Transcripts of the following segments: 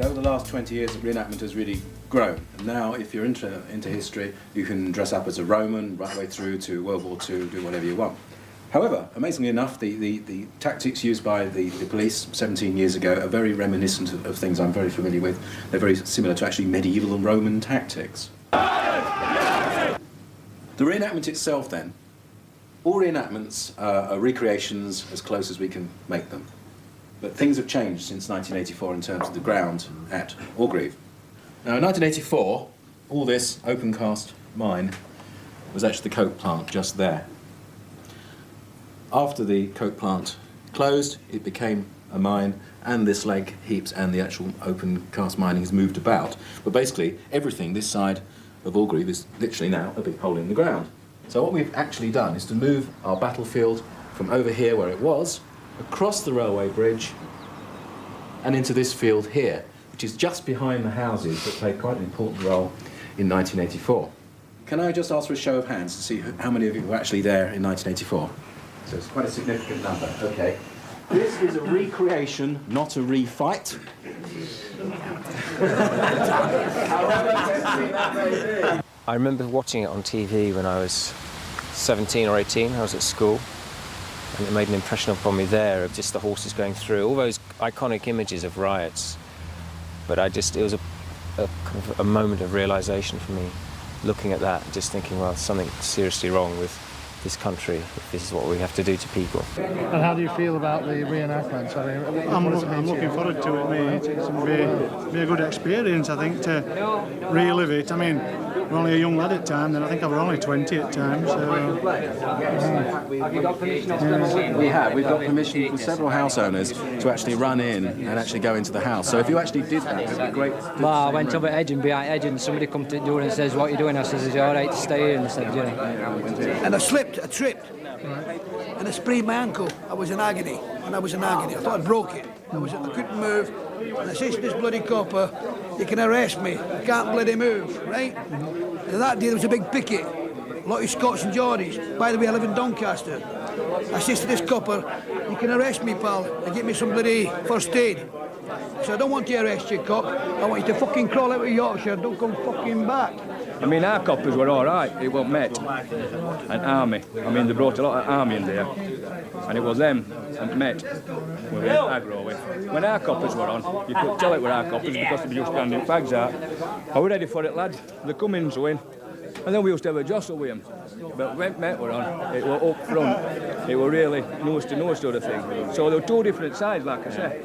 But over the last 20 years, reenactment has really grown. And now, if you're into history, you can dress up as a Roman right the way through to World War II, do whatever you want. However, amazingly enough, the tactics used by the police 17 years ago are very reminiscent of things I'm very familiar with. They're very similar to actually medieval and Roman tactics. The reenactment itself, then, all reenactments are recreations as close as we can make them. But things have changed since 1984 in terms of the ground at Orgreave. Now, in 1984, all this open-cast mine was actually the coke plant just there. After the coke plant closed, it became a mine, and this slag heaps and the actual open-cast mining has moved about. But basically, everything this side of Orgreave is literally now a big hole in the ground. So what we've actually done is to move our battlefield from over here, where it was, across the railway bridge and into this field here, which is just behind the houses that played quite an important role in 1984. Can I just ask for a show of hands to see how many of you were actually there in 1984? So it's quite a significant number. Okay. This is a recreation, not a refight. I remember watching it on TV when I was 17 or 18. I was at school, and it made an impression upon me there of just the horses going through, all those iconic images of riots. But it was a kind of a moment of realisation for me, looking at that, just thinking, well, something seriously wrong with this country if this is what we have to do to people. And how do you feel about the reenactments? I'm looking forward to it, mate. It's going to be a good experience, I think, to relive it. I mean, we're only a young lad at time, then I think I was only 20 at time, so... Have you got permission? We have. We've got permission from several house owners to actually run in and actually go into the house. So if you actually did that, it would be great. Well, I went up at Edge and behind Edge, and somebody come to the door and says, "What are you doing?" I says, "Is it all right to stay here?" And they said, "You know." And I tripped, and I sprained my ankle. I was in agony, I thought I'd broke it. I couldn't move, and I said to this bloody copper, "You can arrest me, I can't bloody move," right? And that day there was a big picket, a lot of Scots and Geordies. By the way, I live in Doncaster. I says to this copper, "You can arrest me, pal, and get me some bloody first aid." So I don't want to arrest you, cop. I want you to fucking crawl out of Yorkshire, don't come fucking back. I mean, our coppers were all right. It was Met and Army. I mean, they brought a lot of Army in there. And it was them and Met we were aggro with. When our coppers were on, you could tell it were our coppers because they were just standing fags out. I was ready for it, lads. They come in to win. And then we used to have a jostle with them. But when Met were on, it was up front. It was really nose to nose sort of thing. So there were two different sides, like I say.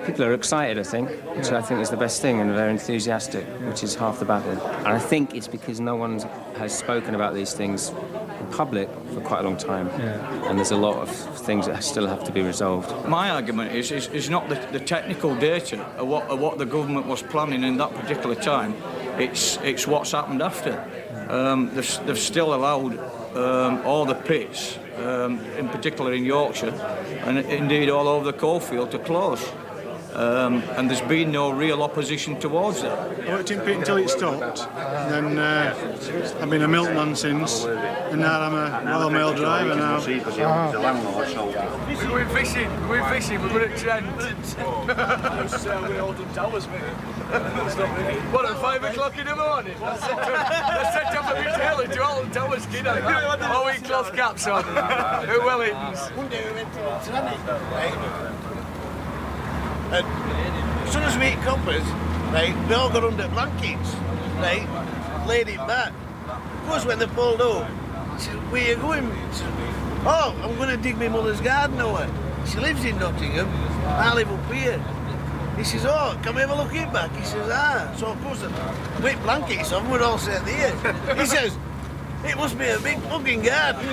People are excited, I think, which I think is the best thing, and they're enthusiastic, which is half the battle. And I think it's because no one has spoken about these things in public for quite a long time, and there's a lot of things that still have to be resolved. My argument is not the technical data of what the government was planning in that particular time. It's what's happened after. They've still allowed all the pits, in particular in Yorkshire, and indeed all over the coalfield, to close. And there's been no real opposition towards that. I worked in pit until it stopped. Then I've been a milkman since, and now I'm a Royal Mail driver now. We're going fishing, we're going at Trent. We're holding towers, mate. What, at 5 o'clock in the morning? Let's set up a retailer to Alton Towers, kid. All week cloth caps on. At Wellingtons. One day we went to Titanic, right? And as soon as we hit coppers, right, we all got under blankets, right, laid it back. Of course, when they pulled up, he said, "Where are you going?" He said, "Oh, I'm going to dig my mother's garden over." She lives in Nottingham, I live up here. He says, "Oh, can we have a look in back?" He says, "Ah." So of course, with blankets on, we're all set there. He says, "It must be a big fucking garden."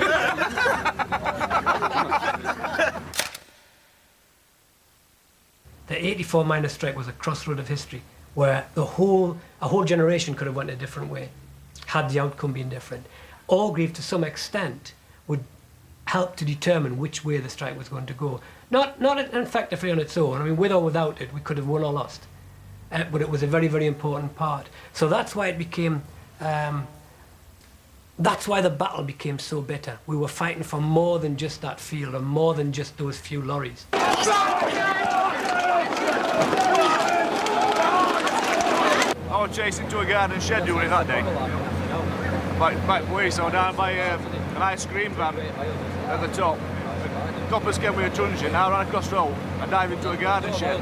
The 84 miners' strike was a crossroad of history where a whole generation could have went a different way had the outcome been different. Orgreave, to some extent, would help to determine which way the strike was going to go. Not effectively on its own. I mean, with or without it, we could have won or lost. But it was a very, very important part. So that's why it became... that's why the battle became so bitter. We were fighting for more than just that field, or more than just those few lorries. I was chasing to a garden shed doing it that day. Back way, so down by an ice cream van at the top. Coppers gave me a truncheon, I ran across the road and dived into a garden shed.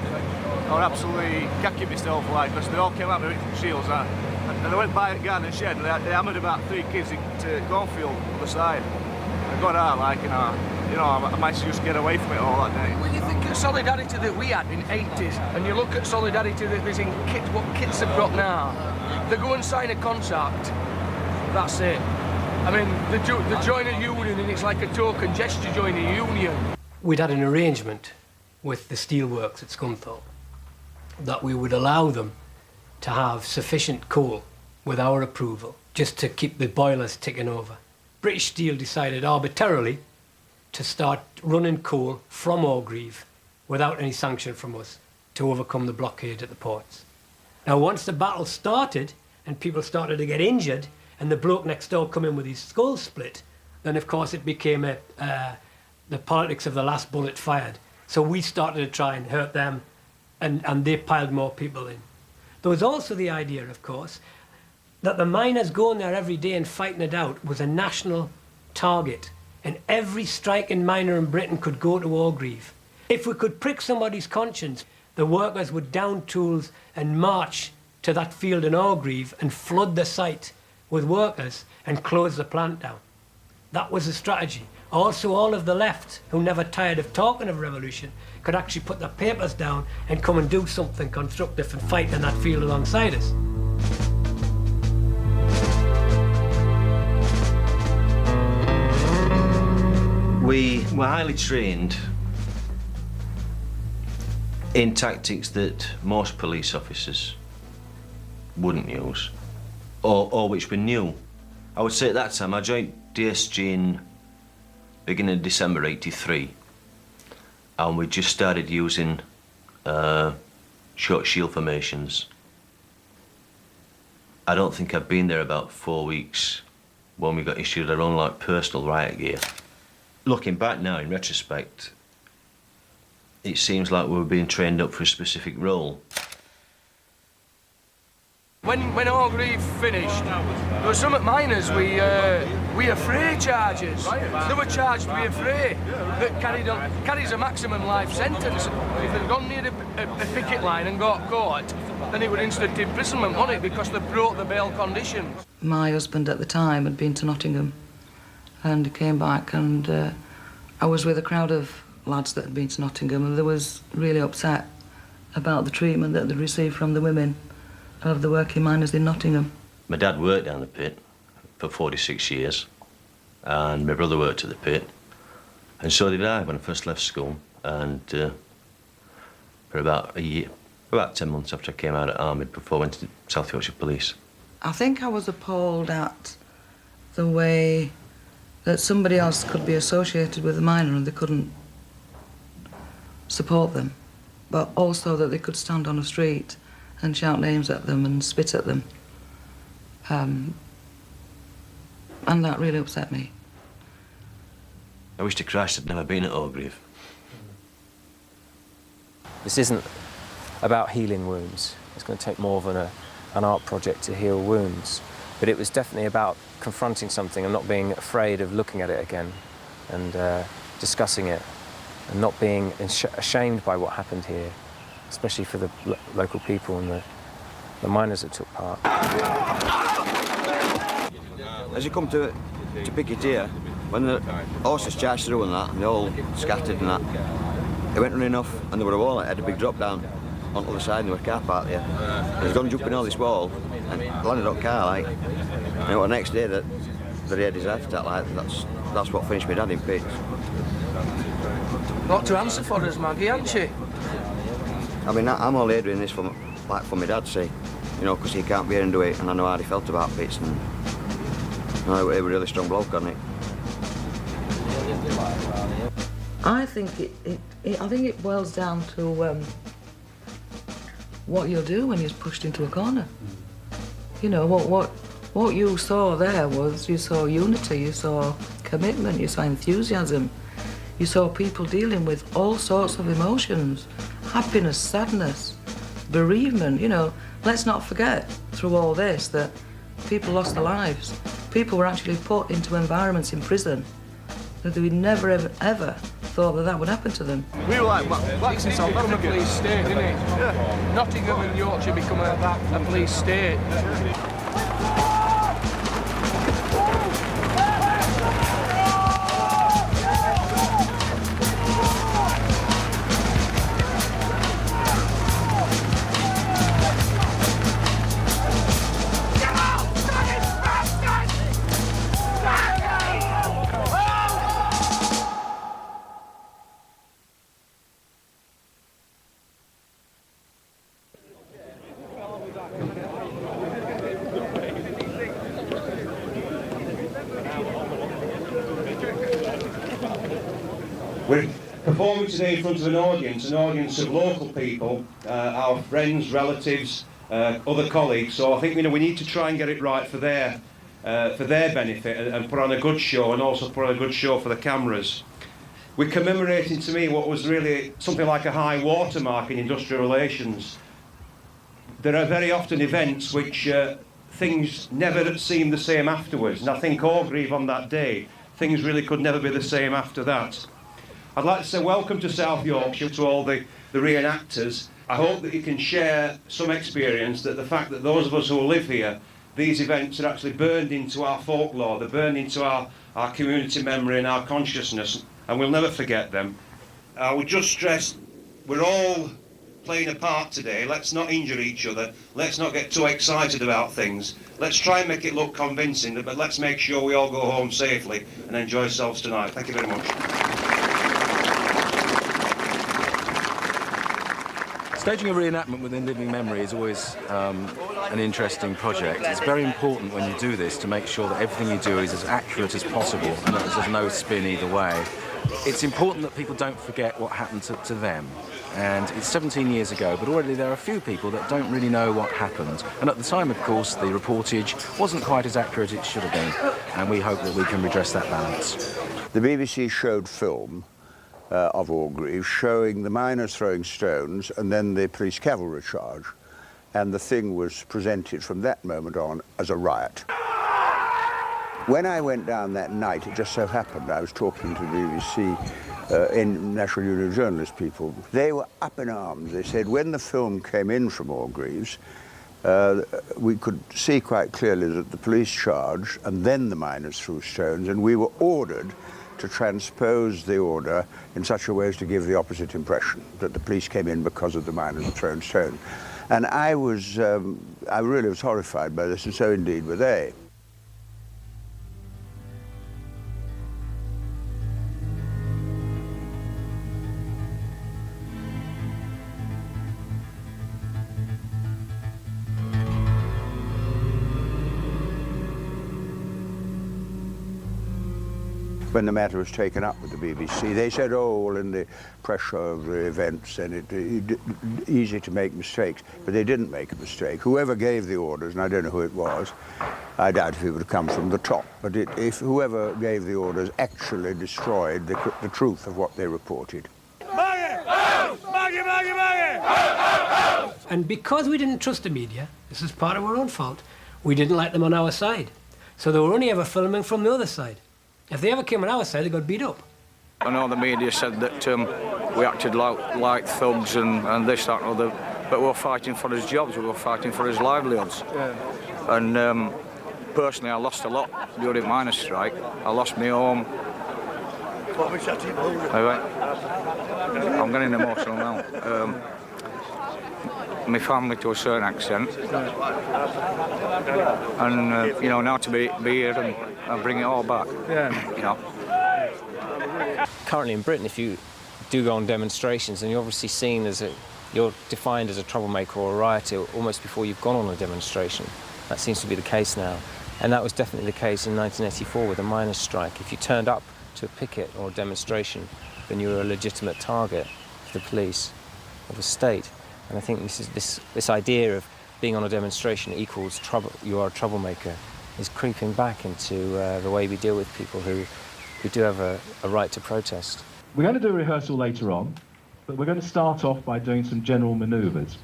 I was absolutely cacking myself like, because they all came out with shields and they went by a garden shed and they hammered about 3 kids into cornfield on the side. I got out like, I managed to just get away from it all that day. When you think of solidarity that we had in the 80s, and you look at solidarity that there's in what kids have got now, they go and sign a contract, that's it. I mean, they join a union and it's like a token gesture join a union. We'd had an arrangement with the steelworks at Scunthorpe that we would allow them to have sufficient coal with our approval just to keep the boilers ticking over. British Steel decided arbitrarily to start running coal from Orgreave without any sanction from us to overcome the blockade at the ports. Now, once the battle started and people started to get injured and the bloke next door come in with his skull split, then of course it became the politics of the last bullet fired. So we started to try and hurt them, and they piled more people in. There was also the idea, of course, that the miners going there every day and fighting it out was a national target, and every striking miner in Britain could go to Orgreave. If we could prick somebody's conscience, the workers would down tools and march to that field in Orgreave and flood the site with workers and close the plant down. That was the strategy. Also, all of the left, who never tired of talking of revolution, could actually put their papers down and come and do something constructive and fight in that field alongside us. We were highly trained in tactics that most police officers wouldn't use, or which were new. I would say at that time, I joined DSG in beginning of December '83, and we just started using short shield formations. I don't think I've been there about 4 weeks when we got issued our own personal riot gear. Looking back now, in retrospect, it seems like we were being trained up for a specific role. When Orgreave finished, there were some miners we afraid charges. They were charged with afraid that carries a maximum life sentence. If they'd gone near a picket line and got caught, then it would instant imprisonment, wouldn't it? Because they broke the bail conditions. My husband at the time had been to Nottingham, and he came back, and I was with a crowd of lads that had been to Nottingham, and they was really upset about the treatment that they'd received from the women of the working miners in Nottingham. My dad worked down the pit for 46 years, and my brother worked at the pit, and so did I when I first left school. And for about a year, about 10 months after I came out of Armid, before I went to South Yorkshire Police. I think I was appalled at the way that somebody else could be associated with a miner and they couldn't support them, but also that they could stand on a street and shout names at them and spit at them. And that really upset me. I wish to Christ I'd never been at Orgreave. This isn't about healing wounds. It's going to take more than an art project to heal wounds. But it was definitely about confronting something and not being afraid of looking at it again and discussing it and not being ashamed by what happened here, especially for the local people and the miners that took part. As you come to Picketeer, when the horses charged through and that, and they all scattered and that, they went running off, and there were a wall that had a big drop down onto the side, and there were a car park there. They'd gone jumping on this wall and landed on car, like. And the next day that he had his heart attack, like, that's what finished my dad in pits. Got to answer for us, Maggie, hasn't she? I mean, I'm only doing this for my dad, see, you know, because he can't be here and do it, and I know how he felt about pits, and you know, he was a really strong bloke, wasn't he? I think it boils down to what you'll do when you're pushed into a corner. You know, what you saw there was, you saw unity, you saw commitment, you saw enthusiasm, you saw people dealing with all sorts of emotions, happiness, sadness, bereavement, you know. Let's not forget, through all this, that people lost their lives. People were actually put into environments in prison that we never, ever thought that would happen to them. We were like, it's all become a police state, didn't it? Yeah. Nottingham and Yorkshire become a police state. We're performing today in front of an audience of local people, our friends, relatives, other colleagues. So I think we need to try and get it right for their benefit and put on a good show, and also put on a good show for the cameras. We're commemorating, to me, what was really something like a high watermark in industrial relations. There are very often events which things never seem the same afterwards, and I think Orgreave on that day, things really could never be the same after that. I'd like to say welcome to South Yorkshire, to all the reenactors. I hope that you can share some experience, that the fact that those of us who live here, these events are actually burned into our folklore, they're burned into our community memory and our consciousness, and we'll never forget them. I would just stress, we're all playing a part today. Let's not injure each other, let's not get too excited about things. Let's try and make it look convincing, but let's make sure we all go home safely and enjoy ourselves tonight. Thank you very much. Staging a reenactment within living memory is always an interesting project. It's very important when you do this to make sure that everything you do is as accurate as possible and that there's no spin either way. It's important that people don't forget what happened to them. And it's 17 years ago, but already there are a few people that don't really know what happened. And at the time, of course, the reportage wasn't quite as accurate as it should have been. And we hope that we can redress that balance. The BBC showed film of Orgreave showing the miners throwing stones and then the police cavalry charge, and the thing was presented from that moment on as a riot. When I went down that night, it just so happened I was talking to the BBC in National Union of Journalists people. They were up in arms. They said when the film came in from Orgreaves, we could see quite clearly that the police charged and then the miners threw stones, and we were ordered to transpose the order in such a way as to give the opposite impression, that the police came in because of the miners throwing stone. And I really was horrified by this, and so indeed were they. When the matter was taken up with the BBC, they said, oh, well, in the pressure of the events, and it's easy to make mistakes. But they didn't make a mistake. Whoever gave the orders, and I don't know who it was, I doubt if it would have come from the top, but if whoever gave the orders actually destroyed the truth of what they reported. And because we didn't trust the media, this is part of our own fault, we didn't like them on our side. So they were only ever filming from the other side. If they ever came on our side, they got beat up. I know the media said that we acted like thugs and this, that and other, but we were fighting for his jobs, we were fighting for his livelihoods. Yeah. And personally, I lost a lot during miners' strike. I lost my home. I'm getting emotional now. My family to a certain extent. And, now to be here and bring it all back, Currently in Britain, if you do go on demonstrations, and you're obviously seen you're defined as a troublemaker or a rioter almost before you've gone on a demonstration. That seems to be the case now. And that was definitely the case in 1984 with the miners' strike. If you turned up to a picket or a demonstration, then you were a legitimate target for the police or the state. And I think this idea of being on a demonstration equals trouble, you are a troublemaker, is creeping back into the way we deal with people who do have a right to protest. We're going to do a rehearsal later on, but we're going to start off by doing some general manoeuvres.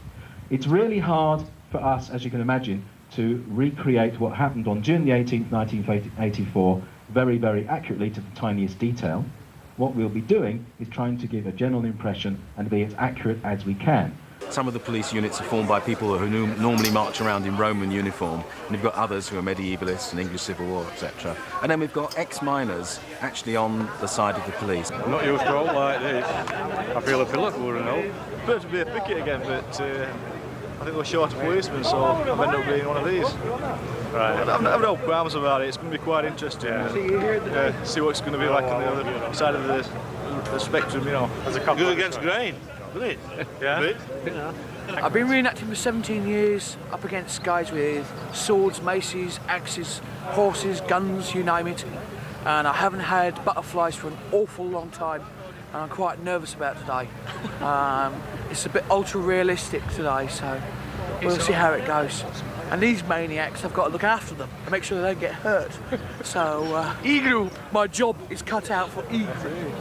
It's really hard for us, as you can imagine, to recreate what happened on June the 18th, 1984, very, very accurately to the tiniest detail. What we'll be doing is trying to give a general impression and be as accurate as we can. Some of the police units are formed by people who normally march around in Roman uniform, and you've got others who are medievalists and English Civil War, etc. And then we've got ex-miners actually on the side of the police. I'm not used to all like this. I feel a pillar for and all. Prefer to be a picket again, but I think we're short of policemen, so I've ended up being one of these. Right. I've no qualms about it. It's going to be quite interesting. See what it's going to be like on the other side of the spectrum, you know. As a couple. Good against grain. Brilliant. Yeah. I've been reenacting for 17 years, up against guys with swords, maces, axes, horses, guns, you name it. And I haven't had butterflies for an awful long time, and I'm quite nervous about today. It's a bit ultra-realistic today, so we'll see how it goes. And these maniacs, I've got to look after them and make sure they don't get hurt. So, E-Group, my job is cut out for E-Group.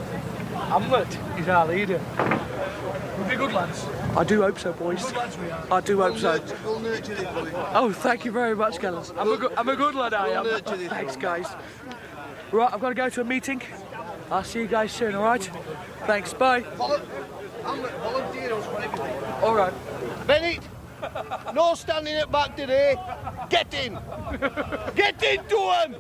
Hamlet is our leader. We'll be good lads. I do hope so, boys. I do hope so. Oh, thank you very much, Gallus. I'm a good lad, I am. Thanks, guys. Right, I've got to go to a meeting. I'll see you guys soon, all right? Thanks, bye. All right. Bennett, no standing at back today. Get in. Get into him.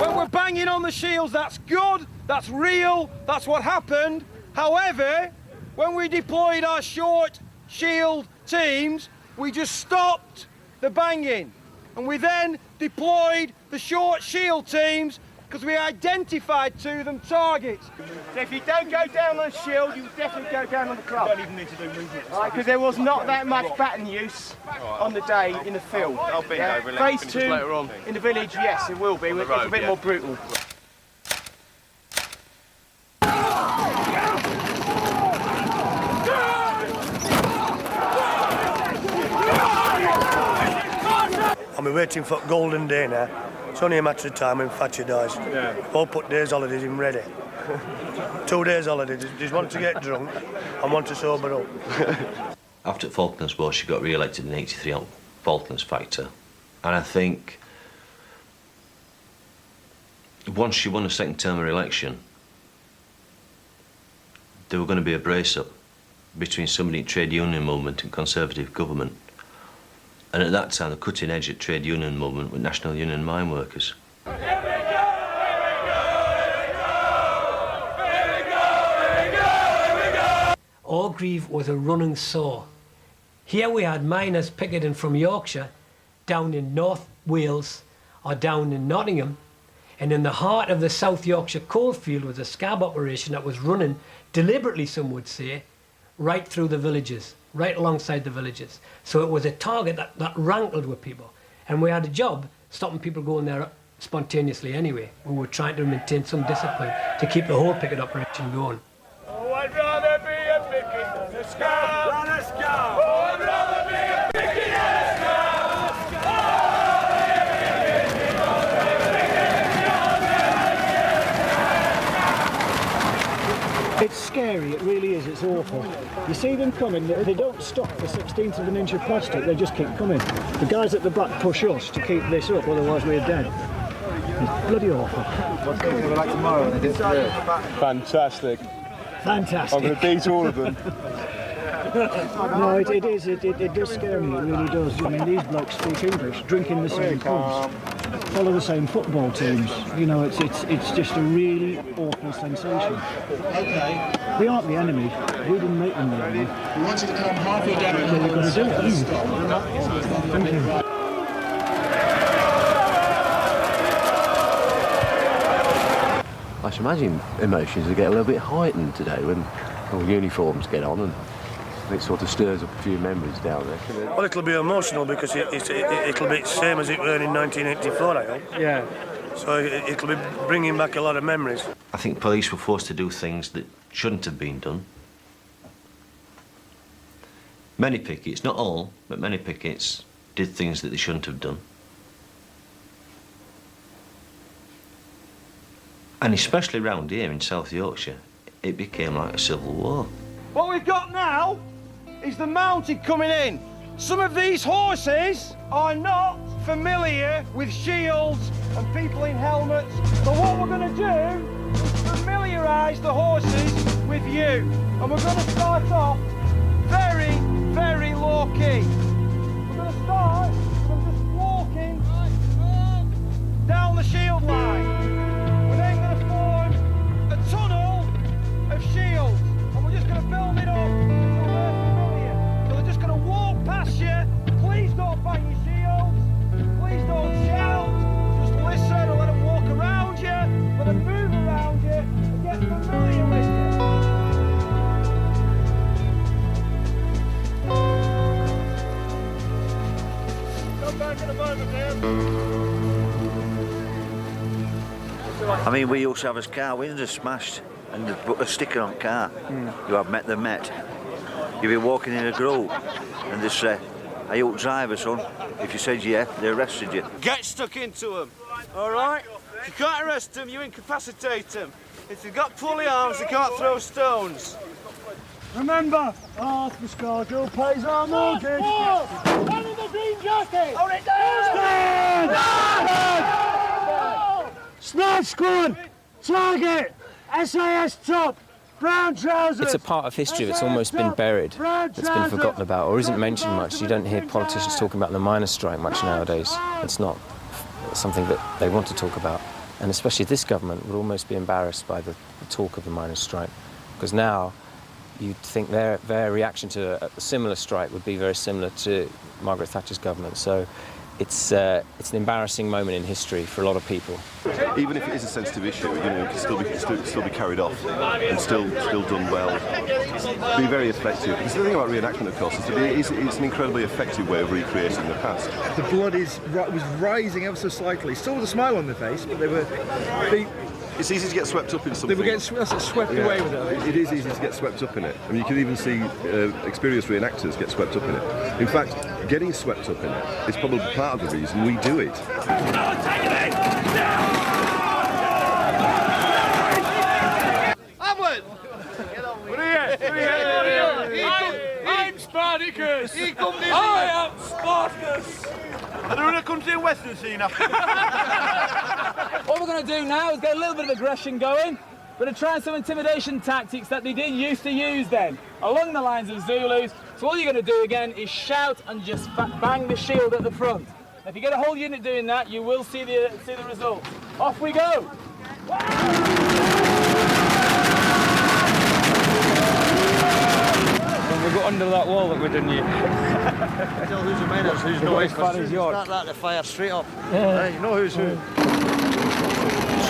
When we're banging on the shields, that's good, that's real, that's what happened. However, when we deployed our short shield teams, we just stopped the banging. And we then deployed the short shield teams because we identified to them targets. So if you don't go down on the shield, you definitely go down on the club. You don't even need to do movements. Right, because there was not that much baton use on the day in the field. I'll be over Phase 2 later on. in the village, yes, it will be. It's a bit more brutal. I'm waiting for golden day now. It's only a matter of time when Thatcher dies. Yeah. All put days holidays in ready. 2 days holidays. There's one to get drunk and one to sober up. After the Falklands War, she got re-elected in '83 on Falklands factor. And I think once she won a second term of election, there were going to be a brace-up between somebody in trade union movement and Conservative government. And at that time, the cutting edge of trade union movement were National Union mine workers. Orgreave was a running sore. Here we had miners picketing from Yorkshire, down in North Wales, or down in Nottingham, and in the heart of the South Yorkshire coalfield was a scab operation that was running, deliberately some would say, right through the villages, right alongside the villages. So it was a target that rankled with people. And we had a job stopping people going there spontaneously anyway. We were trying to maintain some discipline to keep the whole picket operation going. Oh, I'd rather be a picket than a scab. Than a scab. Oh, I'd rather be a picket than a It's scary, it really is, it's awful. You see them coming, they don't stop for 1/16 of an inch of plastic, they just keep coming. The guys at the back push us to keep this up, otherwise we're dead. It's bloody awful. What's going to be like tomorrow when it gets real? Fantastic. Fantastic. I'm going to beat all of them. No, it is, it does scare me, it really does. I mean, these blokes speak English, drink in the same pubs, follow the same football teams. You know, it's just a really awful sensation. Okay. We aren't the enemy, we didn't make them the enemy. We want you to come halfway down. So we've got to do it, haven't we? Thank you. I should imagine emotions will get a little bit heightened today when all uniforms get on and it sort of stirs up a few memories down there. Well, it'll be emotional because it'll be the same as it were in 1984, I hope. Yeah. So it'll be bringing back a lot of memories. I think police were forced to do things that shouldn't have been done. Many pickets, not all, but many pickets did things that they shouldn't have done. And especially round here in South Yorkshire, it became like a civil war. What we've got now is the mounted coming in. Some of these horses are not familiar with shields and people in helmets. So what we're going to do is familiarise the horses with you. And we're going to start off very, very low key. We're going to start from just walking down the shield line. We're then going to form a tunnel of shields. And we're just going to film it up until they're familiar. So they're just going to walk past you. Please don't bang your shields. Please don't shout. Just listen and let them walk around you. Let them move around you and get familiar with you. Come back in a moment, man. I mean, we used to have his car windows smashed and they put a sticker on car. You have met the Met. You'd be walking in a group and they say, "Are you a driver, son?" If you said yeah, they arrested you. Get stuck into them, all right? If you can't arrest them, you incapacitate them. If they've got pulley arms, they can't throw stones. Remember, half the Scargill pays our mortgage. Stand in the green jacket! Hold it down! Stand! Smart squad! Target! SAS top! Brown trousers! It's a part of history that's almost been buried, that's been forgotten about, or isn't mentioned much. You don't hear politicians talking about the miners' strike much nowadays. It's not something that they want to talk about. And especially this government would almost be embarrassed by the talk of the miners' strike, because now you'd think their reaction to a similar strike would be very similar to Margaret Thatcher's government. So it's an embarrassing moment in history for a lot of people. Even if it is a sensitive issue, you know, it can still be carried off and still done well. Be very effective. Because the thing about reenactment, of course, is it's an incredibly effective way of recreating the past. The blood was rising ever so slightly, still with a smile on their face, but it's easy to get swept up in something. They were getting swept away with it. It is easy to get swept up in it. I mean, you can even see experienced reenactors get swept up in it. In fact, getting swept up in it is probably part of the reason we do it. Hamlet! I'm Spartacus! I am Spartacus! I don't want to come to the Western scene after. What we're going to do now is get a little bit of aggression going. We're going to try some intimidation tactics that they used to use then, along the lines of Zulus. So all you're going to do again is shout and just bang the shield at the front. If you get a whole unit doing that, you will see the result. Off we go! When we got under that wall that we didn't use. Tell who's the miners, who's no as far as York. Start like the fire straight up. Yeah. You know who's who.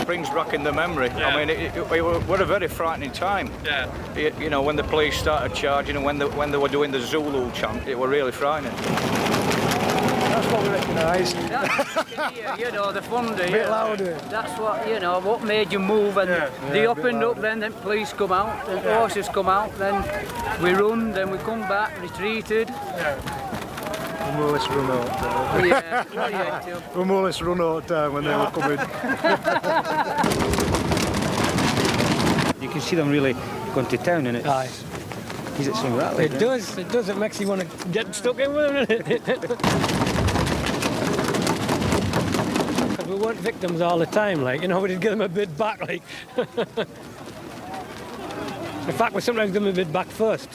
Springs back in the memory. Yeah. I mean, it was a very frightening time. Yeah. You know, when the police started charging and when they were doing the Zulu chant, it were really frightening. That's what we recognise. You know, the Fundy. A bit louder. That's what, you know, what made you move. And they opened up, then police come out, the horses come out, then we run, then we come back, retreated. We more or less run out. Yeah. We more or less run out of time when they were coming. You can see them really going to town, and Aye. Is it something that way? It does. It does. It makes you want to get stuck in with them. Because we weren't victims all the time, like, you know, we did give them a bit back, like. In fact, we sometimes give them a bit back first.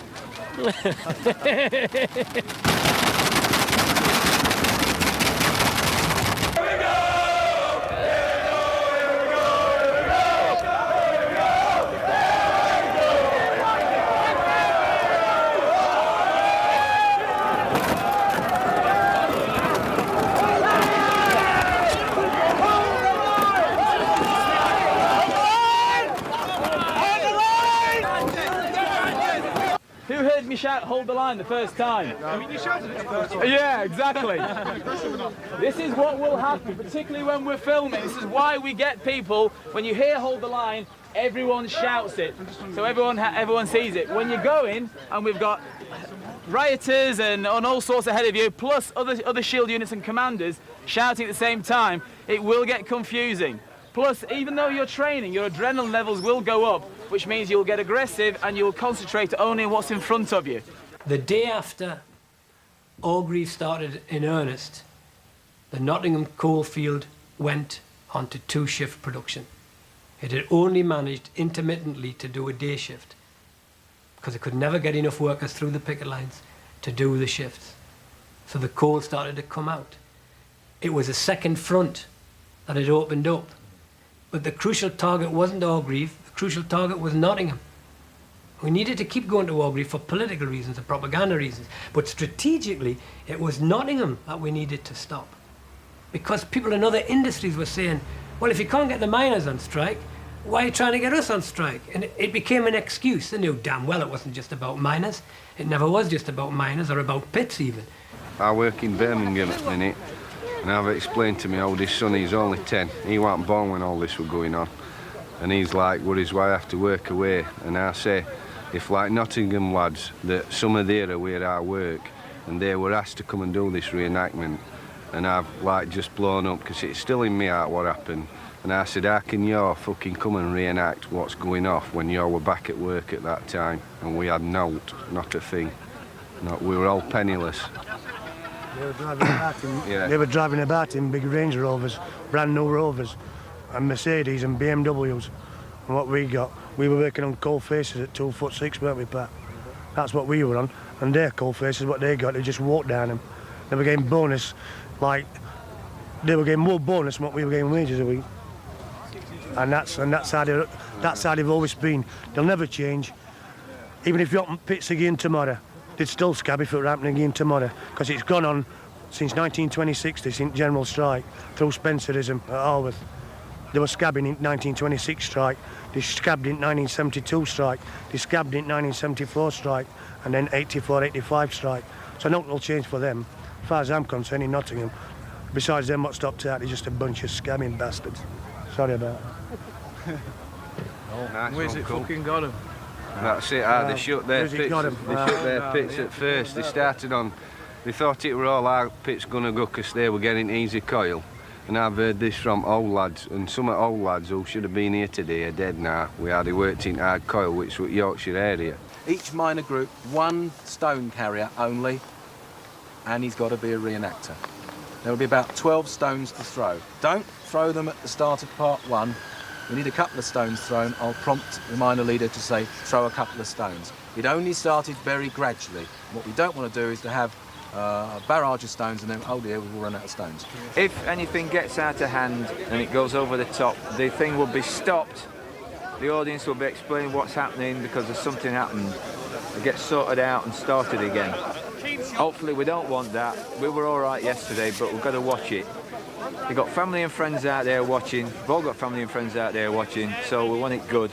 Who heard me shout, "Hold the line," the first time? I mean, you shouted it the first time. Yeah, exactly. This is what will happen, particularly when we're filming. This is why we get people, when you hear "Hold the line," everyone shouts it. So everyone sees it. When you're going, and we've got rioters and all sorts ahead of you, plus other shield units and commanders shouting at the same time, it will get confusing. Plus, even though you're training, your adrenaline levels will go up, which means you'll get aggressive and you'll concentrate only on what's in front of you. The day after Orgreave started in earnest, the Nottingham coalfield went onto 2-shift production. It had only managed intermittently to do a day shift because it could never get enough workers through the picket lines to do the shifts. So the coal started to come out. It was a second front that had opened up. But the crucial target wasn't Orgreave, the crucial target was Nottingham. We needed to keep going to Orgreave for political reasons and propaganda reasons. But strategically, it was Nottingham that we needed to stop. Because people in other industries were saying, well, if you can't get the miners on strike, why are you trying to get us on strike? And it became an excuse. They knew damn well it wasn't just about miners. It never was just about miners or about pits even. I work in Birmingham at the minute, and I've explained to my oldest son, he's only 10. He wasn't born when all this was going on. And he's like, worries why I have to work away. And I say, if like Nottingham lads, that some of there are where I work, and they were asked to come and do this reenactment, and I've like just blown up because it's still in my heart what happened. And I said, how can you fucking come and reenact what's going off when you were back at work at that time? And we had not a thing. We were all penniless. They were driving about in, they were driving about in big Range Rovers, brand new Rovers, and Mercedes and BMWs. And what we got, we were working on coal faces at 2'6", weren't we, Pat? That's what we were on. And their coal faces, what they got, they just walked down them. They were getting bonus, like, they were getting more bonus than what we were getting wages a week. And that's how they've always been. They'll never change. Even if you open pits again tomorrow, they'd still scab if it were happening again tomorrow, because it's gone on since 1926, since general strike, through Spencerism at Alworth. They were scabbing in 1926 strike, they scabbed in 1972 strike, they scabbed in 1974 strike, and then 84, 85 strike. So nothing will change for them. As far as I'm concerned, in Nottingham, besides them what stopped out, they're just a bunch of scamming bastards. Sorry about that. Nice. Where's it fucking got them? That's it, they shut their pits. They shut their pits at first. They started on, they thought it were all our pits gonna go because they were getting easy coil. And I've heard this from old lads, and some of old lads who should have been here today are dead now. We hardly worked in hard coil, which was Yorkshire area. Each miner group, one stone carrier only, and he's got to be a reenactor. There will be about 12 stones to throw. Don't throw them at the start of part 1. We need a couple of stones thrown. I'll prompt the miner leader to say, throw a couple of stones. It only started very gradually. What we don't want to do is to have a barrage of stones and then, oh dear, we'll run out of stones. If anything gets out of hand and it goes over the top, the thing will be stopped. The audience will be explaining what's happening because there's something happened. It gets sorted out and started again. Hopefully we don't want that. We were all right yesterday, but we've got to watch it. We've got family and friends out there watching. We've all got family and friends out there watching, so we want it good.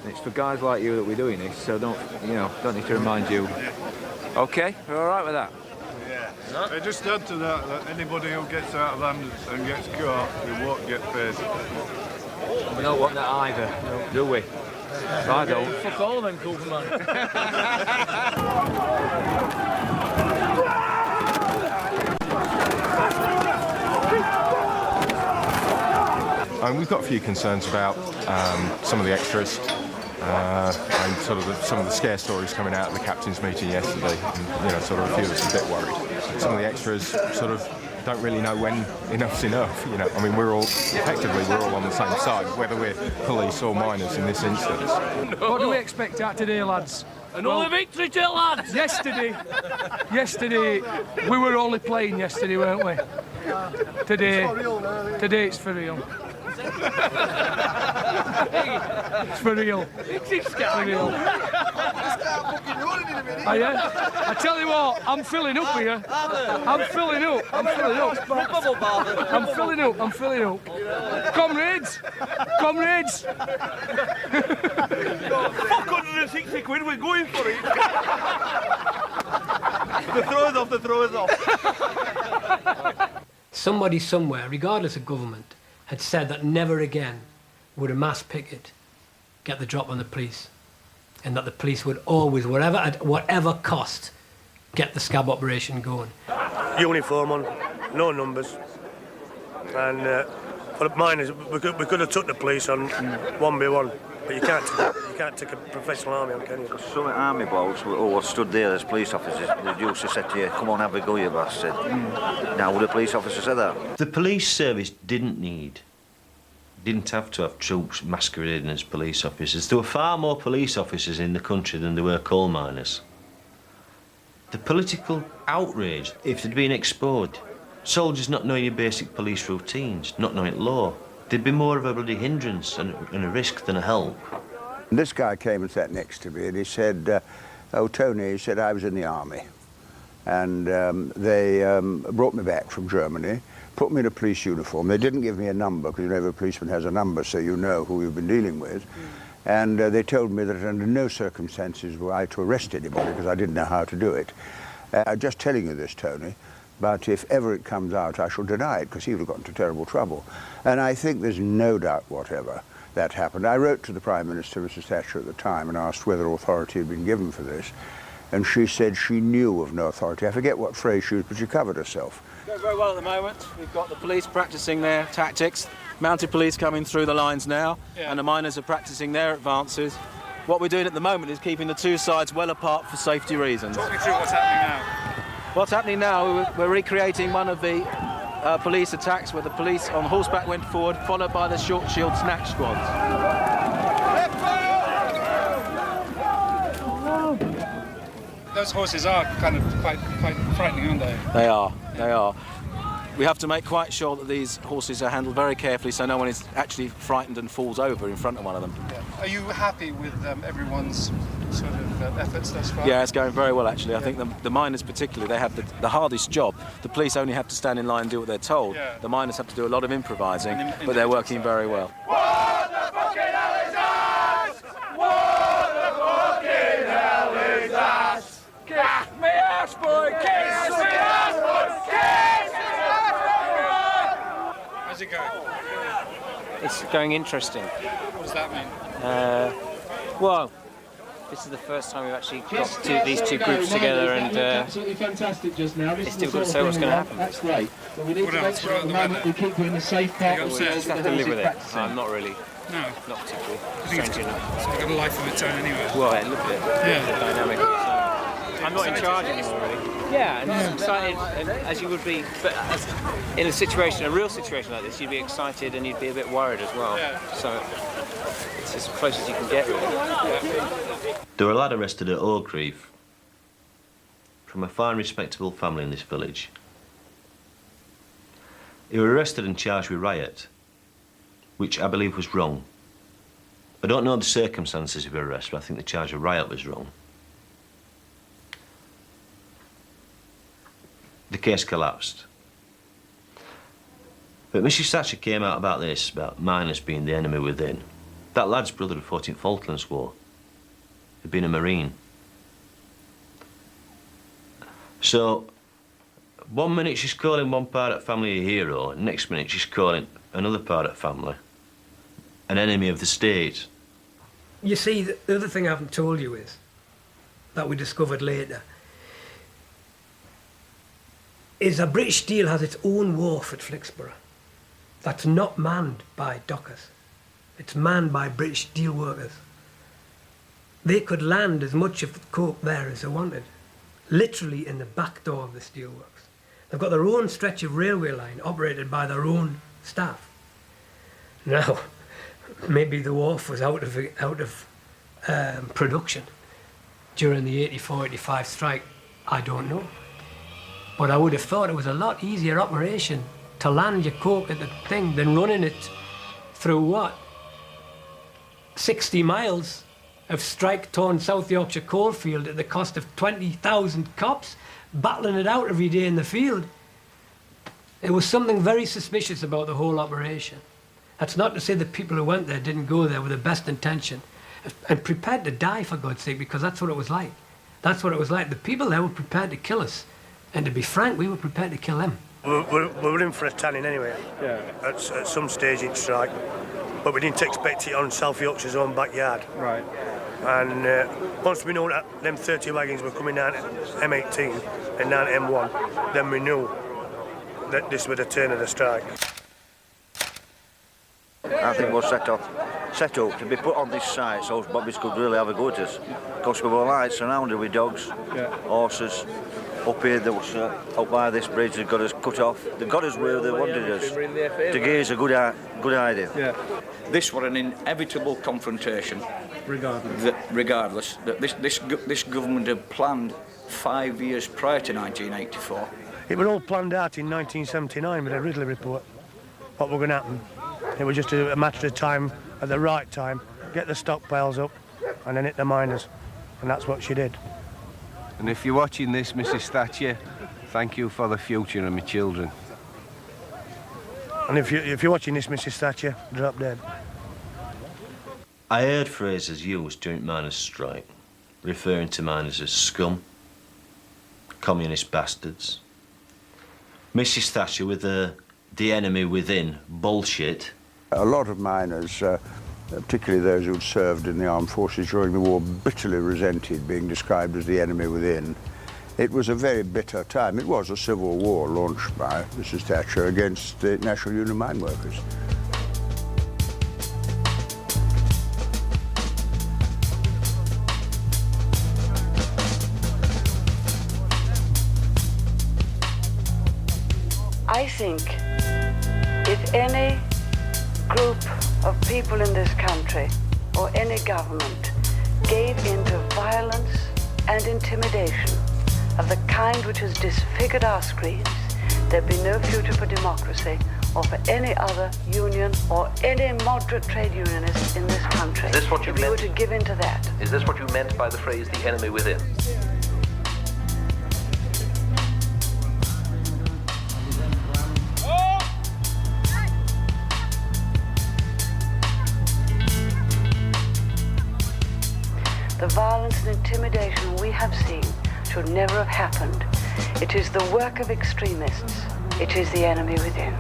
And it's for guys like you that we're doing this, so don't need to remind you. Okay, we're all right with that? Yeah. Just add to that anybody who gets out of hand and gets caught, they won't get paid. We don't want that either, do we? I don't. Fuck all of them, Cooper, man. We've got a few concerns about some of the extras and sort of some of the scare stories coming out of the captain's meeting yesterday. And, sort of a few of us are a bit worried. Some of the extras sort of don't really know when enough's enough. I mean, we're all on the same side, whether we're police or miners in this instance. What do we expect out today, lads? Another victory to lads! Yesterday, we were only playing yesterday, weren't we? Today it's for real. It's for real. It's for real. I tell you what, I'm filling up here. I'm filling up. Comrades! 460 quid, we're going for it. The throwers off. Somebody somewhere, regardless of government, had said that never again would a mass picket get the drop on the police, and that the police would always, at whatever cost, get the scab operation going. Uniform on, no numbers. And for the miners, we could have took the police on 1v1, but you can't take a professional army on, can you? Some army blokes who stood there as police officers, they used to say to you, come on, have a go, you bastard. Now, would a police officer say that? The police service didn't have to have troops masquerading as police officers. There were far more police officers in the country than there were coal miners. The political outrage, if they'd been exposed, soldiers not knowing your basic police routines, not knowing law, they'd be more of a bloody hindrance and a risk than a help. This guy came and sat next to me and he said, oh, Tony, he said, I was in the army. And they brought me back from Germany, put me in a police uniform. They didn't give me a number, because you know every policeman has a number, so you know who you've been dealing with. And they told me that under no circumstances were I to arrest anybody, because I didn't know how to do it. I'm just telling you this, Tony, but if ever it comes out, I shall deny it, because he would have got into terrible trouble. And I think there's no doubt whatever that happened. I wrote to the Prime Minister, Mrs. Thatcher, at the time, and asked whether authority had been given for this. And she said she knew of no authority. I forget what phrase she used, but she covered herself. Going very well at the moment. We've got the police practising their tactics, mounted police coming through the lines now, and the miners are practising their advances. What we're doing at the moment is keeping the two sides well apart for safety reasons. Talk me through what's happening now. What's happening now, we're recreating one of the police attacks where the police on horseback went forward, followed by the short shield snatch squads. Those horses are kind of quite frightening, aren't they? They are. We have to make quite sure that these horses are handled very carefully so no one is actually frightened and falls over in front of one of them. Yeah. Are you happy with everyone's sort of efforts thus far? Yeah, it's going very well actually. I think the miners particularly, they have the hardest job. The police only have to stand in line and do what they're told. Yeah. The miners have to do a lot of improvising, but they're working very well. What the fucking hell is that? What the fucking hell is that? Kiss me ass, boy! Kiss me ass, boy! Kiss me ass, boy! How's it going? It's going interesting. What does that mean? Well, this is the first time we've actually got these two groups together, and absolutely fantastic just now. It's difficult to say what's going to happen. That's great. But we need to make sure at the moment we keep you in a safe part. We just have to live with it. I'm not really. No. Not particularly. Strange enough. It's got a life of its own anyway. Well, look at it. Yeah. The dynamic. I'm not in charge anymore, really. Yeah, and I'm excited, as you would be. But in a real situation like this, you'd be excited and you'd be a bit worried as well. Yeah. So it's as close as you can get, really. Yeah. There were a lad arrested at Orgreave from a fine, respectable family in this village. He was arrested and charged with riot, which I believe was wrong. I don't know the circumstances of the arrest, but I think the charge of riot was wrong. The case collapsed. But Mrs. Thatcher came out about this, about miners being the enemy within. That lad's brother had fought in Falklands War. He'd been a Marine. So, one minute she's calling one part of the family a hero, and next minute she's calling another part of the family an enemy of the state. You see, the other thing I haven't told you is, that we discovered later, is that British Steel has its own wharf at Flixborough that's not manned by dockers. It's manned by British steel workers. They could land as much of the coke there as they wanted, literally in the back door of the steelworks. They've got their own stretch of railway line operated by their own staff. Now, maybe the wharf was out of production during the 84-85 strike. I don't know. But I would have thought it was a lot easier operation to land your coke at the thing than running it through what? 60 miles of strike-torn South Yorkshire coalfield at the cost of 20,000 cops battling it out every day in the field. There was something very suspicious about the whole operation. That's not to say the people who went there didn't go there with the best intention and prepared to die, for God's sake, because that's what it was like. That's what it was like. The people there were prepared to kill us. And to be frank, we were prepared to kill them. We were in for a tanning anyway, at some stage each strike. But we didn't expect it on South Yorkshire's own backyard. Right. And once we knew that them 30 wagons were coming down M18 and down M1, then we knew that this was the turn of the strike. I think we're set up to be put on this side so bobbies could really have a go at us. Because we were like surrounded with dogs, horses. Up here, there was, up by this bridge, they got us cut off. They got us where they wanted us. To give us a good idea. Yeah. This was an inevitable confrontation. Regardless. That this government had planned 5 years prior to 1984. It was all planned out in 1979 with the Ridley report, what was going to happen. It was just a matter of time, at the right time, get the stockpiles up and then hit the miners. And that's what she did. And if you're watching this, Mrs. Thatcher, thank you for the future of my children. And if you're watching this, Mrs. Thatcher, drop dead. I heard phrases used during miners' strike, referring to miners as scum, communist bastards. Mrs. Thatcher with the enemy within bullshit. A lot of miners, particularly those who'd served in the armed forces during the war, bitterly resented being described as the enemy within. It was a very bitter time. It was a civil war launched by Mrs. Thatcher against the National Union Mine Workers. I think if any group of people in this country or any government gave into violence and intimidation of the kind which has disfigured our screens, there'd be no future for democracy or for any other union or any moderate trade unionist in this country. Is this what you if we were to give into that. Is this what you meant by the phrase the enemy within? The violence and intimidation we have seen should never have happened. It is the work of extremists. It is the enemy within.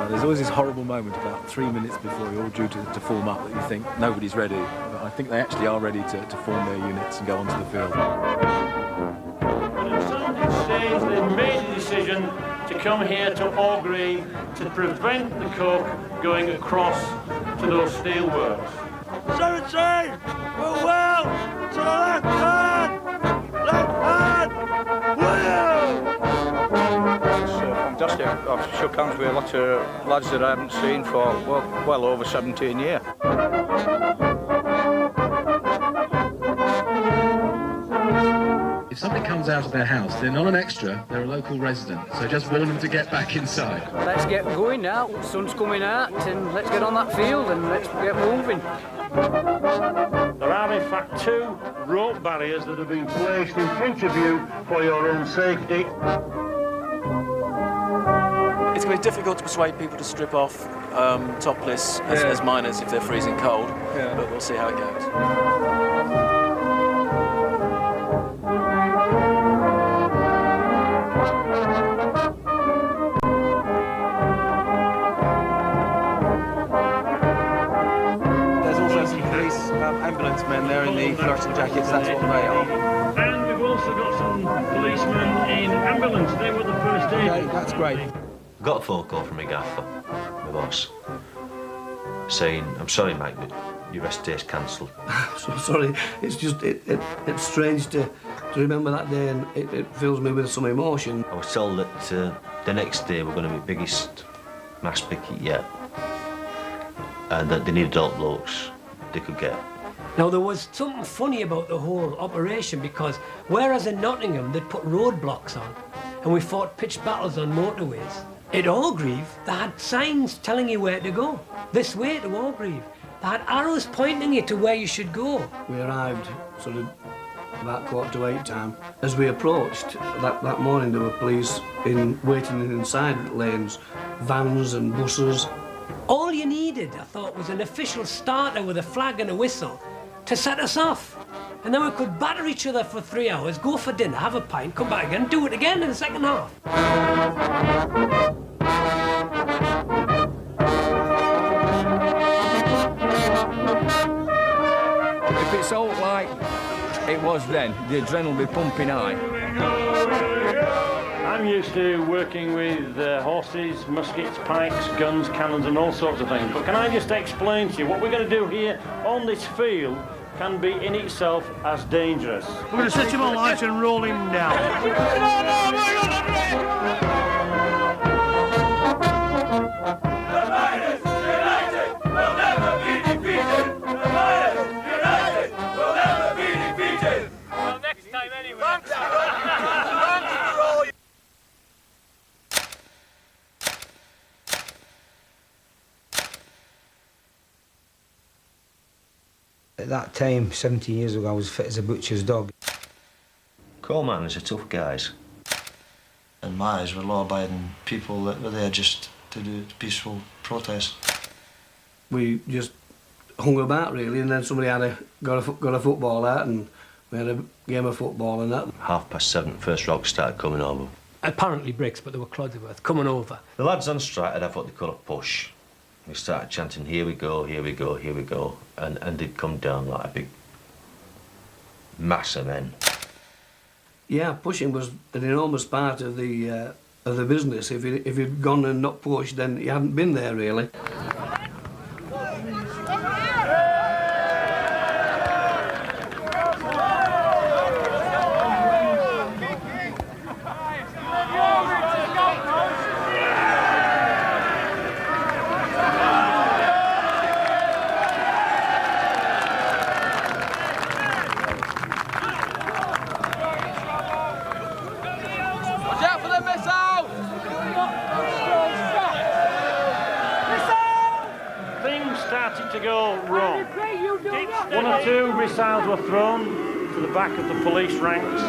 There's always this horrible moment about 3 minutes before you're all due to form up that you think nobody's ready. But I think they actually are ready to form their units and go onto the field. But at some stage they've made the decision to come here to Orgreave to prevent the coke going across to those steelworks. 17! Move well! To the left hand! Left hand! Wheel! It's fantastic. I've shook hands with a lot of lads that I haven't seen for well over 17 years. If somebody comes out of their house, they're not an extra, they're a local resident. So just warn them to get back inside. Let's get going now. Sun's coming out and let's get on that field and let's get moving. There are in fact 2 rope barriers that have been placed in front of you for your own safety. It's going to be difficult to persuade people to strip off topless as miners if they're freezing cold, but we'll see how it goes. Ambulance men there in the fluorescent jackets, that's what they are. And we've also got some policemen in ambulance. They were the first aid. Okay, that's great. Got a phone call from my gaffer, my boss, saying, "I'm sorry, Mike, but your rest day's cancelled." So sorry, it's just, it's strange to remember that day, and it fills me with some emotion. I was told that the next day we're going to be biggest mass picket yet, and that they needed all blokes they could get. Now, there was something funny about the whole operation because whereas in Nottingham they'd put roadblocks on and we fought pitched battles on motorways, at Orgreave they had signs telling you where to go. This way to Orgreave. They had arrows pointing you to where you should go. We arrived sort of about 7:45 time. As we approached, that morning there were police waiting inside lanes, vans and buses. All you needed, I thought, was an official starter with a flag and a whistle, to set us off. And then we could batter each other for 3 hours, go for dinner, have a pint, come back again, do it again in the second half. If it's all like it was then, the adrenaline will be pumping high. I'm used to working with horses, muskets, pikes, guns, cannons and all sorts of things. But can I just explain to you what we're going to do here on this field can be in itself as dangerous. We're going to set him on lights and roll him At that time, 17 years ago, I was fit as a butcher's dog. Coal miners are tough guys. In my eyes, we're law-abiding people that were there just to do peaceful protest. We just hung about really, and then somebody got a football out, and we had a game of football and that. 7:30, first rock started coming over. Apparently bricks, but they were Clodworth coming over. The lads on strike had what they call a push. We started chanting, here we go, here we go, here we go, and they'd come down like a big mass of men. Yeah, pushing was an enormous part of the business. If you'd gone and not pushed, then you hadn't been there really. To go wrong. One or two missiles were thrown to the back of the police ranks.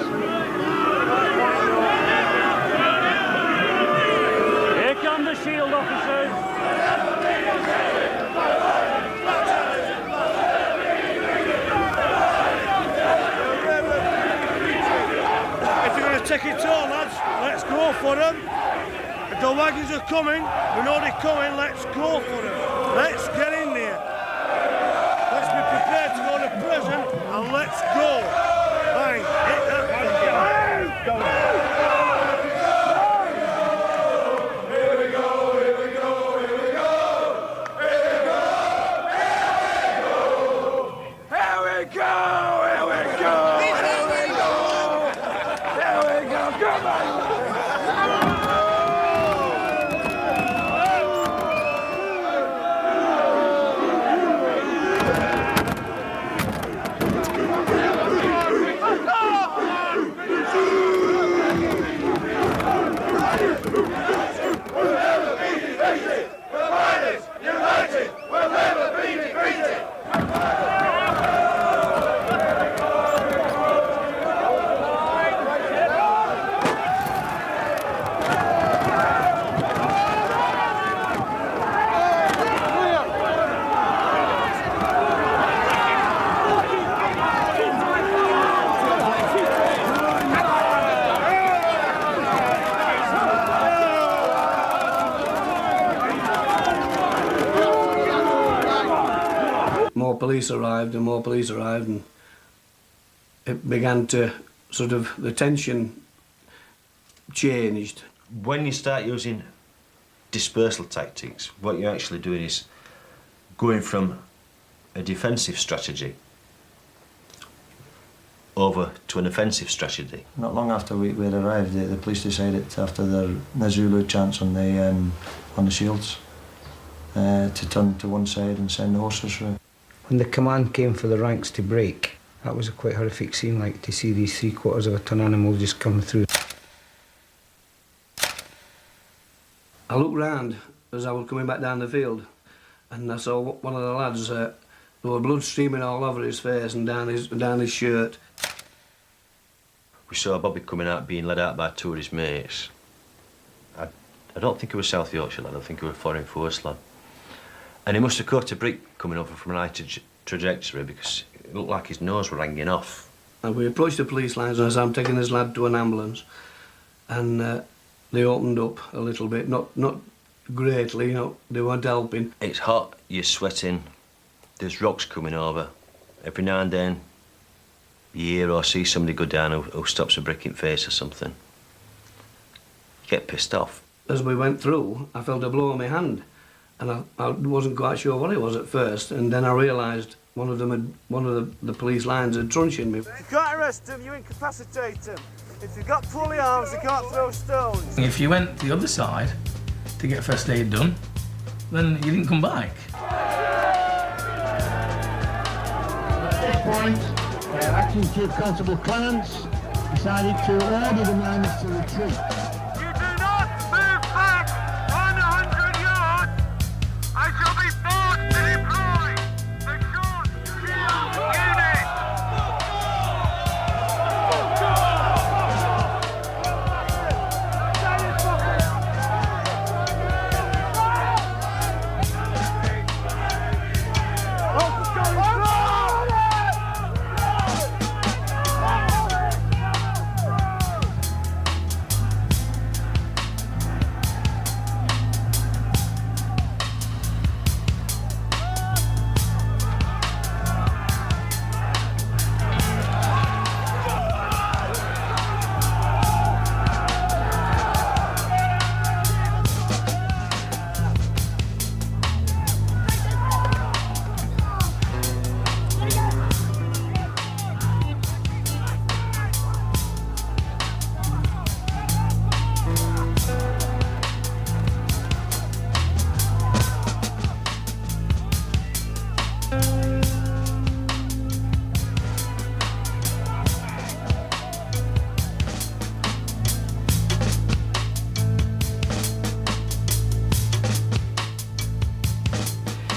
Here come the shield officers. If you're going to take it all, lads, let's go for them. If the wagons are coming, we know they're coming, let's go for them. Let's get in there. Let's be prepared to go to prison and let's go. Fine, hit that. Here we go, here we go, here we go. Here we go, here we go. Here we go, here we go. Here we go, come on. More police arrived and it began to sort of, the tension changed. When you start using dispersal tactics, what you're actually doing is going from a defensive strategy over to an offensive strategy. Not long after we had arrived, the police decided after the Zulu chants on the shields to turn to one side and send the horses through. When the command came for the ranks to break, that was a quite horrific scene, like to see these 3/4 of a ton animals just come through. I looked round as I was coming back down the field and I saw one of the lads, there was blood streaming all over his face and down his shirt. We saw Bobby coming out, being led out by two of his mates. I don't think it was South Yorkshire lad, I think it was Foreign Force lad. And he must have caught a brick coming over from an high trajectory because It looked like his nose were hanging off. And we approached the police lines as I'm taking this lad to an ambulance, and they opened up a little bit, not greatly, you know, they weren't helping. It's hot, you're sweating, there's rocks coming over. Every now and then, you hear or see somebody go down who stops a brick in face or something. You get pissed off. As we went through, I felt a blow on my hand, and I wasn't quite sure what it was at first, and then I realised one of the police lines had truncheoned me. You can't arrest them, you incapacitate them. If you've got pulley arms, they can't throw stones. If you went the other side to get first aid done, then you didn't come back. At this point, Acting Chief Constable Clements decided to order the miners to retreat. You do not move back 100 yards. I shall be forced to deploy the short shield unit.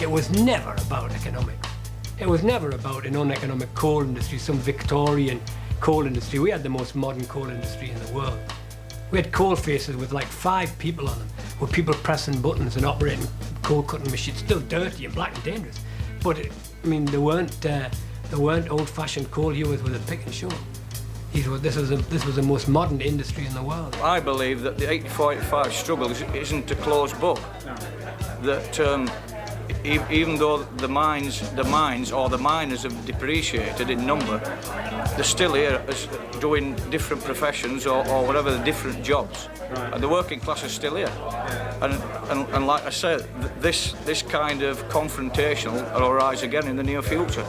It was never about economics. It was never about an uneconomic coal industry, some Victorian coal industry. We had the most modern coal industry in the world. We had coal faces with like 5 people on them, with people pressing buttons and operating coal cutting machines, still dirty and black and dangerous. But I mean, there weren't old-fashioned coal hewers with a pick and shovel. This was the most modern industry in the world. I believe that the 84-85 struggle isn't a closed book. No. That even though the mines or the miners have depreciated in number, they're still here as doing different professions or whatever the different jobs. Right. And the working class is still here. Yeah. And like I said, this kind of confrontation will arise again in the near future.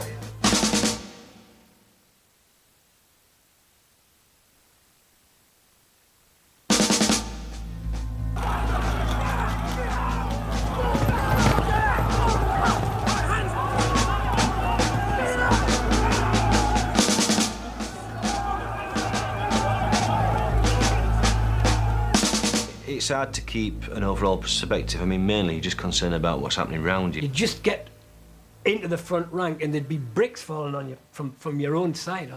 It's hard to keep an overall perspective. I mean, mainly you're just concerned about what's happening around you. You just get into the front rank and there'd be bricks falling on you from your own side.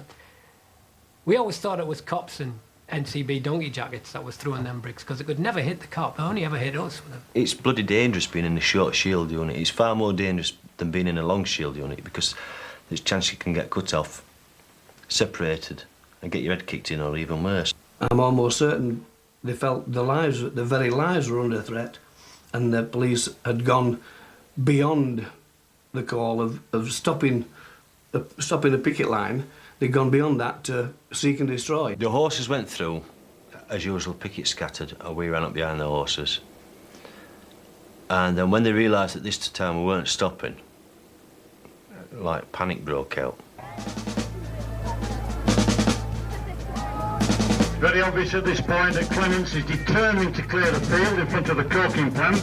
We always thought it was cops and NCB donkey jackets that was throwing them bricks, because it could never hit the cop. It only ever hit us with them. It's bloody dangerous being in the short shield unit. It's far more dangerous than being in a long shield unit, because there's a chance you can get cut off, separated, and get your head kicked in, or even worse. I'm almost certain they felt their very lives were under threat, and the police had gone beyond the call of stopping the picket line. They'd gone beyond that to seek and destroy. The horses went through, as usual, pickets scattered, and we ran up behind the horses. And then when they realised that this time we weren't stopping, like, panic broke out. Very obvious at this point that Clements is determined to clear the field in front of the coking plant.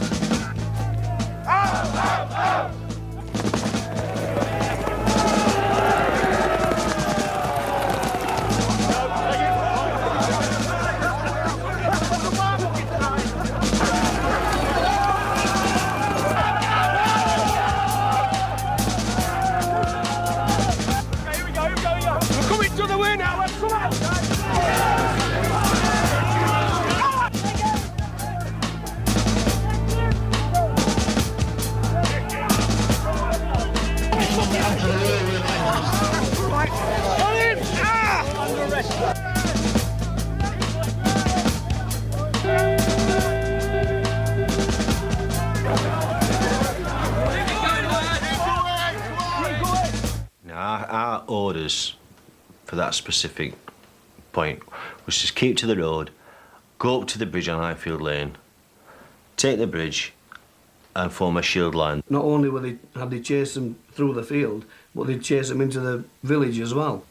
We're coming to the way now, come on! for that specific point was to keep to the road, go up to the bridge on Highfield Lane, take the bridge and form a shield line. Not only had they chased them through the field, but they'd chase them into the village as well.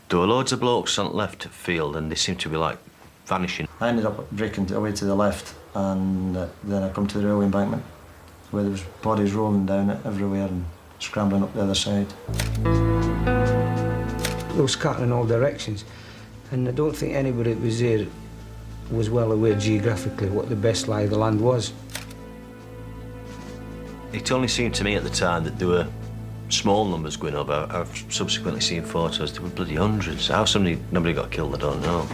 There were loads of blokes on the left field and they seemed to be like vanishing. I ended up breaking away to the left, and then I come to the railway embankment where there was bodies rolling down it everywhere and scrambling up the other side. They were scattered in all directions, and I don't think anybody that was there was well aware geographically what the best lie of the land was. It only seemed to me at the time that there were small numbers going up. I've subsequently seen photos, there were bloody hundreds. How nobody got killed, I don't know.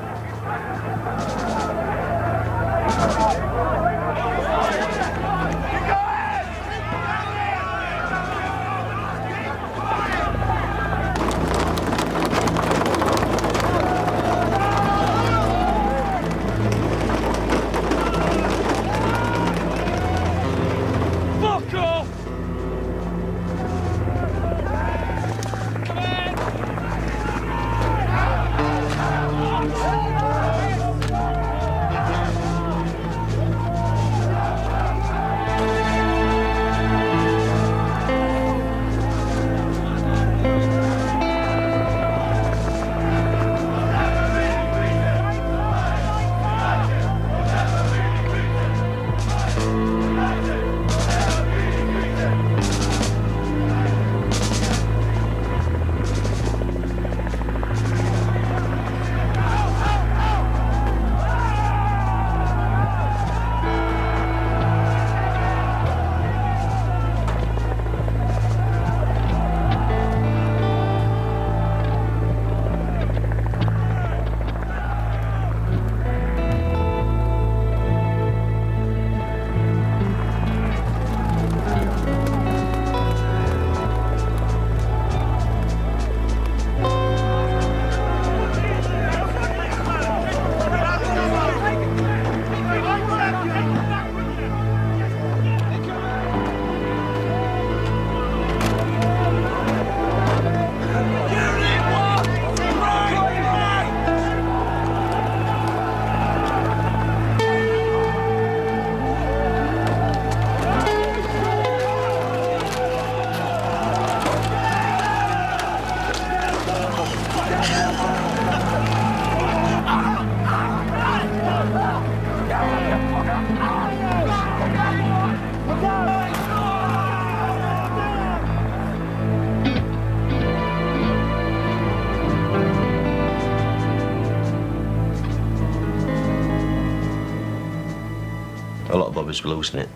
A lot of bobbers were losing it.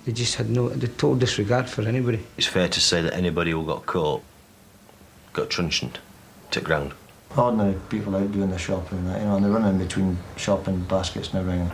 They just had the total disregard for anybody. It's fair to say that anybody who got caught got truncheoned, took ground. Ordinary people out doing the shopping and that, you know, and they're running between shopping baskets and everything.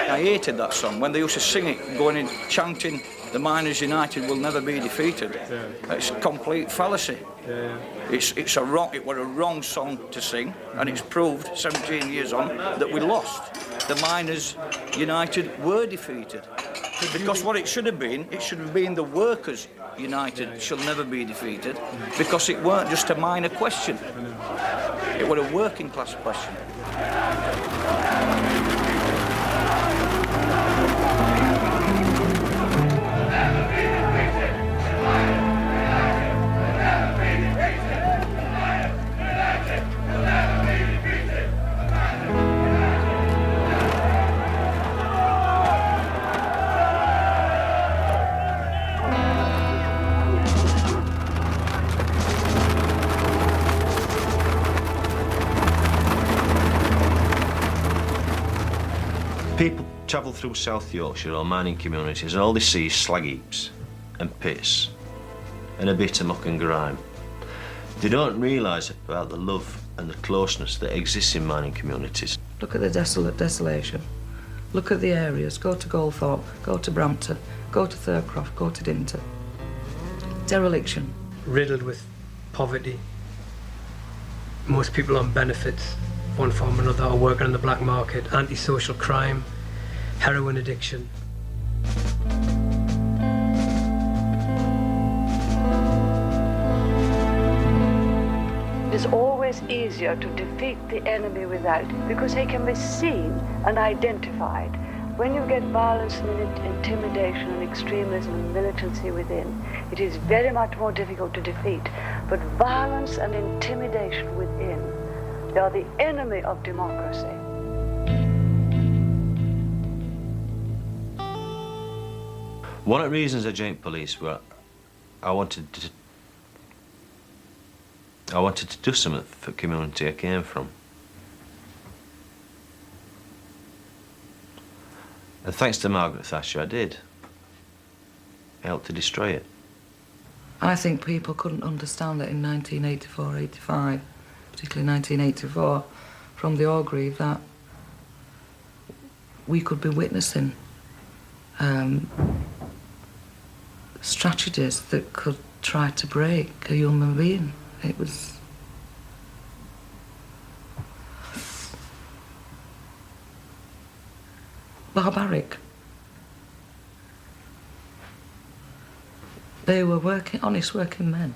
I hated that song when they used to sing it, going in chanting, "The Miners United will never be defeated." Yeah. It's a complete fallacy. Yeah. It's a wrong. It was a wrong song to sing, and it's proved 17 years on that we lost. The Miners United were defeated because what it should have been the Workers United shall never be defeated, because it weren't just a minor question. It was a working class question. People travel through South Yorkshire or mining communities and all they see is slag heaps and piss and a bit of muck and grime. They don't realise about the love and the closeness that exists in mining communities. Look at the desolation. Look at the areas. Go to Goldthorpe, go to Brampton, go to Thurcroft, go to Dinton. Dereliction. Riddled with poverty. Most people on benefits, one form or another, are working on the black market, antisocial crime, heroin addiction. It is always easier to defeat the enemy without, because they can be seen and identified. When you get violence and intimidation and extremism and militancy within, it is very much more difficult to defeat. But violence and intimidation within, they are the enemy of democracy. One of the reasons I joined police were I wanted to do something for the community I came from. And thanks to Margaret Thatcher, I did. I helped to destroy it. I think people couldn't understand it in 1984-85, particularly 1984, from the Orgreave, that we could be witnessing strategies that could try to break a human being. It was barbaric. They were honest working men.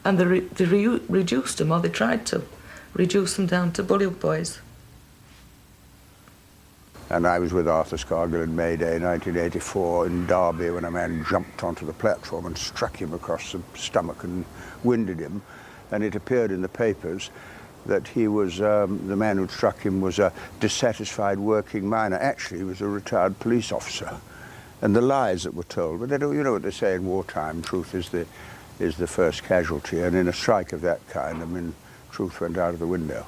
And they reduced them, or they tried to reduce them down to bullion boys. And I was with Arthur Scargill in May Day 1984 in Derby when a man jumped onto the platform and struck him across the stomach and winded him. And it appeared in the papers that he was, the man who'd struck him was a dissatisfied working miner. Actually, he was a retired police officer. And the lies that were told, but they don't, you know what they say in wartime, truth is the first casualty. And in a strike of that kind, I mean, truth went out of the window.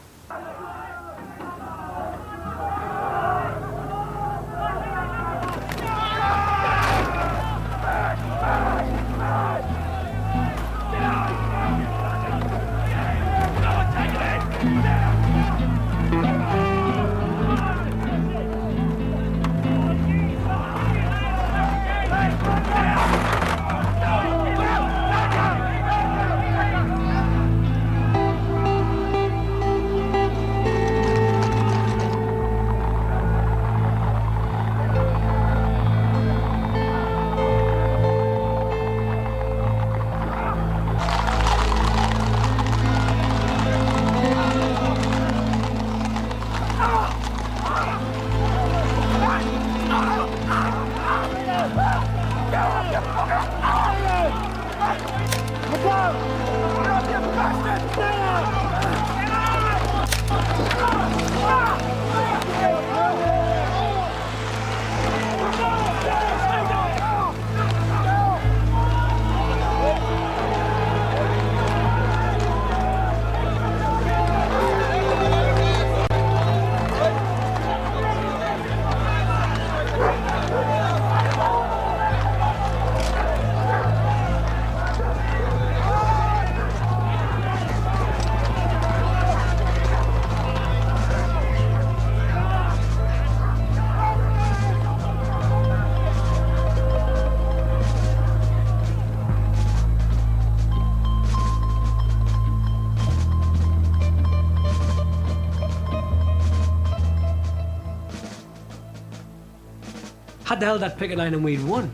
Had they held that picket line and we'd won,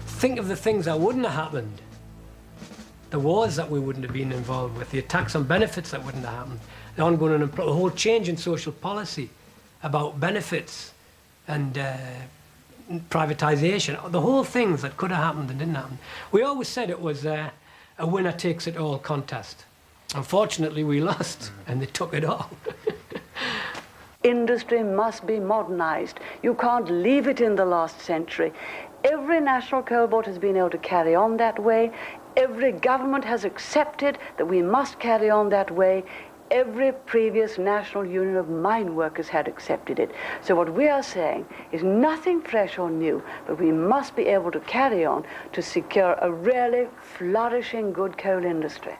think of the things that wouldn't have happened. The wars that we wouldn't have been involved with, the attacks on benefits that wouldn't have happened, the ongoing unemployment, the whole change in social policy about benefits and privatisation, the whole things that could have happened and didn't happen. We always said it was a winner takes it all contest. Unfortunately, we lost and they took it all. Industry must be modernized. You can't leave it in the last century. Every national coal board has been able to carry on that way. Every government has accepted that we must carry on that way. every previous National Union of Mine Workers had accepted it. So what we are saying is nothing fresh or new, but we must be able to carry on to secure a really flourishing good coal industry.